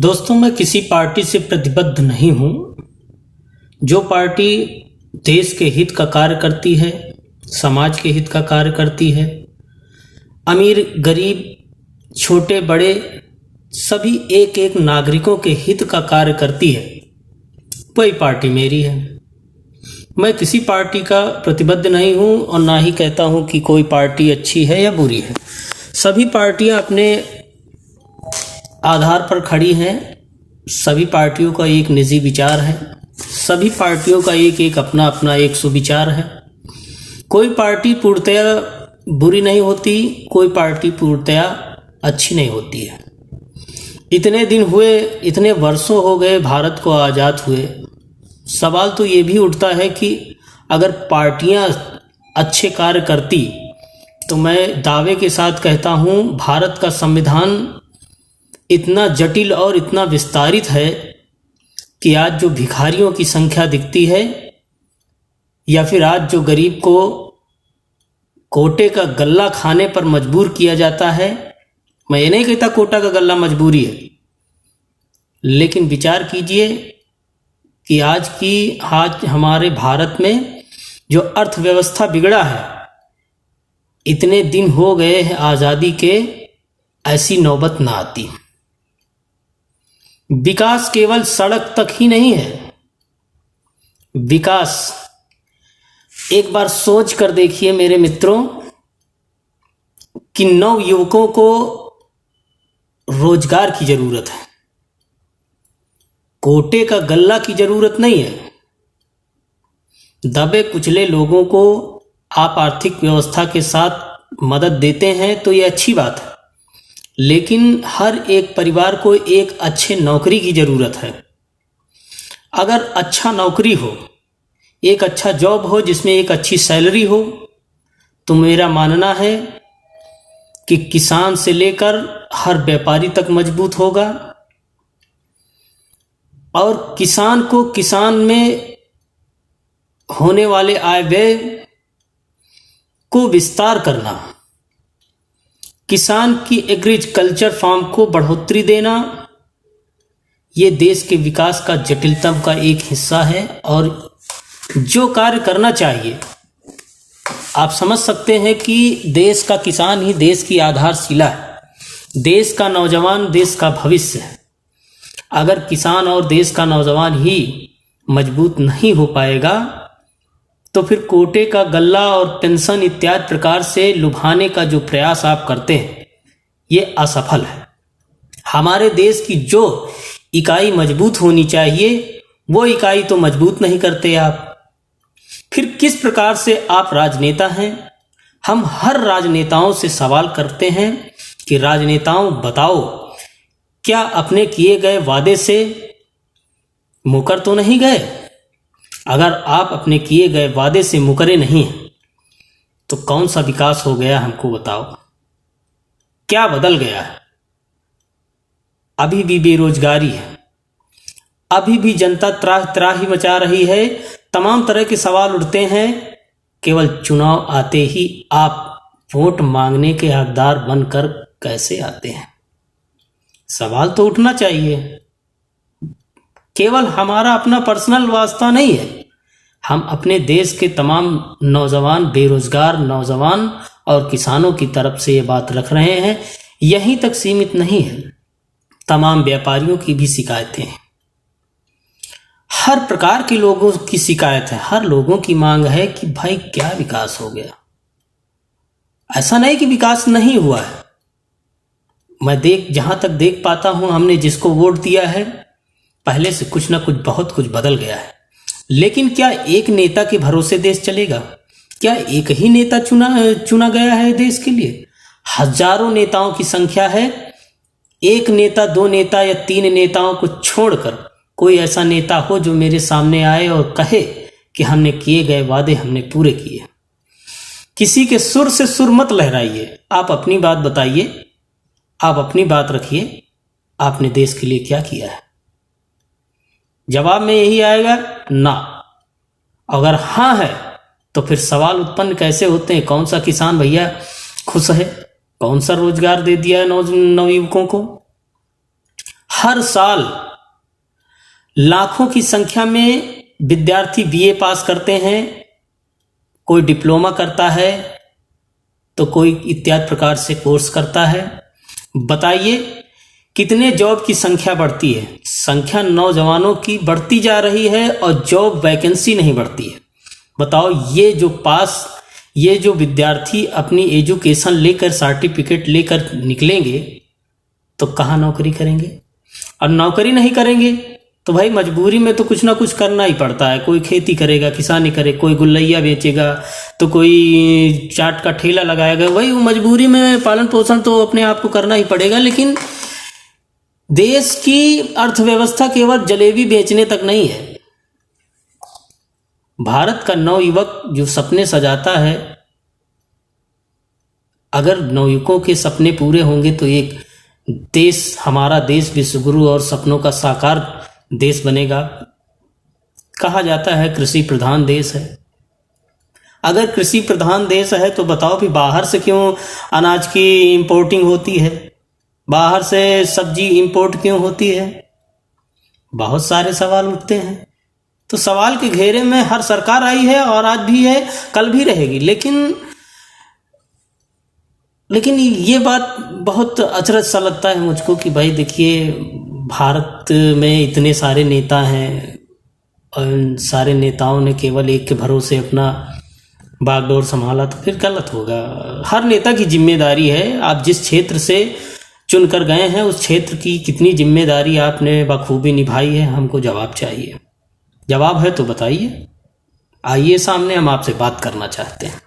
दोस्तों, मैं किसी पार्टी से प्रतिबद्ध नहीं हूं। जो पार्टी देश के हित का कार्य करती है, समाज के हित का कार्य करती है, अमीर गरीब छोटे बड़े सभी एक एक नागरिकों के हित का कार्य करती है, वही पार्टी मेरी है। मैं किसी पार्टी का प्रतिबद्ध नहीं हूं और ना ही कहता हूं कि कोई पार्टी अच्छी है या बुरी है। सभी पार्टियां अपने आधार पर खड़ी हैं। सभी पार्टियों का एक निजी विचार है। सभी पार्टियों का एक एक अपना अपना एक सुविचार है। कोई पार्टी पूर्णतया बुरी नहीं होती, कोई पार्टी पूर्णतया अच्छी नहीं होती है। इतने दिन हुए, इतने वर्षों हो गए भारत को आज़ाद हुए। सवाल तो ये भी उठता है कि अगर पार्टियां अच्छे कार्य करती तो मैं दावे के साथ कहता हूं भारत का संविधान इतना जटिल और इतना विस्तारित है कि आज जो भिखारियों की संख्या दिखती है या फिर आज जो गरीब को कोटे का गल्ला खाने पर मजबूर किया जाता है, मैं ये नहीं कहता कोटा का गल्ला मजबूरी है, लेकिन विचार कीजिए कि आज हमारे भारत में जो अर्थव्यवस्था बिगड़ा है, इतने दिन हो गए हैं आज़ादी के, ऐसी नौबत ना आती। विकास केवल सड़क तक ही नहीं है। विकास, एक बार सोच कर देखिए मेरे मित्रों कि नव युवकों को रोजगार की जरूरत है, कोटे का गल्ला की जरूरत नहीं है। दबे कुचले लोगों को आप आर्थिक व्यवस्था के साथ मदद देते हैं तो ये अच्छी बात है, लेकिन हर एक परिवार को एक अच्छे नौकरी की जरूरत है। अगर अच्छा नौकरी हो, एक अच्छा जॉब हो जिसमें एक अच्छी सैलरी हो, तो मेरा मानना है कि किसान से लेकर हर व्यापारी तक मजबूत होगा। और किसान को किसान में होने वाले आय व्यय को विस्तार करना, किसान की एग्रीकल्चर फार्म को बढ़ोतरी देना, ये देश के विकास का जटिलतम का एक हिस्सा है। और जो कार्य करना चाहिए, आप समझ सकते हैं कि देश का किसान ही देश की आधारशिला है। देश का नौजवान देश का भविष्य है। अगर किसान और देश का नौजवान ही मजबूत नहीं हो पाएगा तो फिर कोटे का गल्ला और पेंशन इत्यादि प्रकार से लुभाने का जो प्रयास आप करते हैं, ये असफल है। हमारे देश की जो इकाई मजबूत होनी चाहिए, वो इकाई तो मजबूत नहीं करते आप। फिर किस प्रकार से आप राजनेता हैं? हम हर राजनेताओं से सवाल करते हैं कि राजनेताओं बताओ, क्या अपने किए गए वादे से मुकर तो नहीं गए? अगर आप अपने किए गए वादे से मुकरे नहीं हैं तो कौन सा विकास हो गया, हमको बताओ। क्या बदल गया है? अभी भी बेरोजगारी है, अभी भी जनता त्राह त्राही मचा रही है। तमाम तरह के सवाल उठते हैं। केवल चुनाव आते ही आप वोट मांगने के हकदार बनकर कैसे आते हैं? सवाल तो उठना चाहिए। केवल हमारा अपना पर्सनल वास्ता नहीं है, हम अपने देश के तमाम नौजवान, बेरोजगार नौजवान और किसानों की तरफ से ये बात रख रहे हैं। यहीं तक सीमित नहीं है, तमाम व्यापारियों की भी शिकायतें हैं। हर प्रकार के लोगों की शिकायत है। हर लोगों की मांग है कि भाई क्या विकास हो गया। ऐसा नहीं कि विकास नहीं हुआ है। मैं जहां तक देख पाता हूं, हमने जिसको वोट दिया है, पहले से कुछ ना कुछ बहुत कुछ बदल गया है। लेकिन क्या एक नेता के भरोसे देश चलेगा? क्या एक ही नेता चुना गया है देश के लिए? हजारों नेताओं की संख्या है। एक नेता, दो नेता या तीन नेताओं को छोड़कर कोई ऐसा नेता हो जो मेरे सामने आए और कहे कि हमने किए गए वादे हमने पूरे किए। किसी के सुर से सुर मत लहराइए। आप अपनी बात बताइए, आप अपनी बात रखिए, आपने देश के लिए क्या किया है? जवाब में यही आएगा ना। अगर हाँ है तो फिर सवाल उत्पन्न कैसे होते हैं? कौन सा किसान भैया खुश है? कौन सा रोजगार दे दिया है नवयुवकों को? हर साल लाखों की संख्या में विद्यार्थी बीए पास करते हैं, कोई डिप्लोमा करता है तो कोई इत्यादि प्रकार से कोर्स करता है। बताइए कितने जॉब की संख्या बढ़ती है? संख्या नौजवानों की बढ़ती जा रही है और जॉब वैकेंसी नहीं बढ़ती है। बताओ, ये जो विद्यार्थी अपनी एजुकेशन लेकर, सर्टिफिकेट लेकर निकलेंगे तो कहाँ नौकरी करेंगे? और नौकरी नहीं करेंगे तो भाई मजबूरी में तो कुछ ना कुछ करना ही पड़ता है। कोई खेती करेगा, किसानी करे, कोई गुल्लैया बेचेगा, तो कोई चाट का ठेला लगाएगा। वही मजबूरी में पालन पोषण तो अपने आप को करना ही पड़ेगा। लेकिन देश की अर्थव्यवस्था केवल जलेबी बेचने तक नहीं है। भारत का नवयुवक जो सपने सजाता है, अगर नवयुवकों के सपने पूरे होंगे तो एक देश, हमारा देश विश्वगुरु और सपनों का साकार देश बनेगा। कहा जाता है कृषि प्रधान देश है। अगर कृषि प्रधान देश है तो बताओ भी बाहर से क्यों अनाज की इंपोर्टिंग होती है? बाहर से सब्जी इंपोर्ट क्यों होती है? बहुत सारे सवाल उठते हैं। तो सवाल के घेरे में हर सरकार आई है और आज भी है, कल भी रहेगी। लेकिन ये बात बहुत अचरज सा लगता है मुझको कि भाई देखिए, भारत में इतने सारे नेता हैं और इन सारे नेताओं ने केवल एक के भरोसे अपना बागडोर संभाला तो फिर गलत होगा। हर नेता की जिम्मेदारी है। आप जिस क्षेत्र से चुनकर गए हैं उस क्षेत्र की कितनी जिम्मेदारी आपने बखूबी निभाई है, हमको जवाब चाहिए। जवाब है तो बताइए, आइए सामने, हम आपसे बात करना चाहते हैं।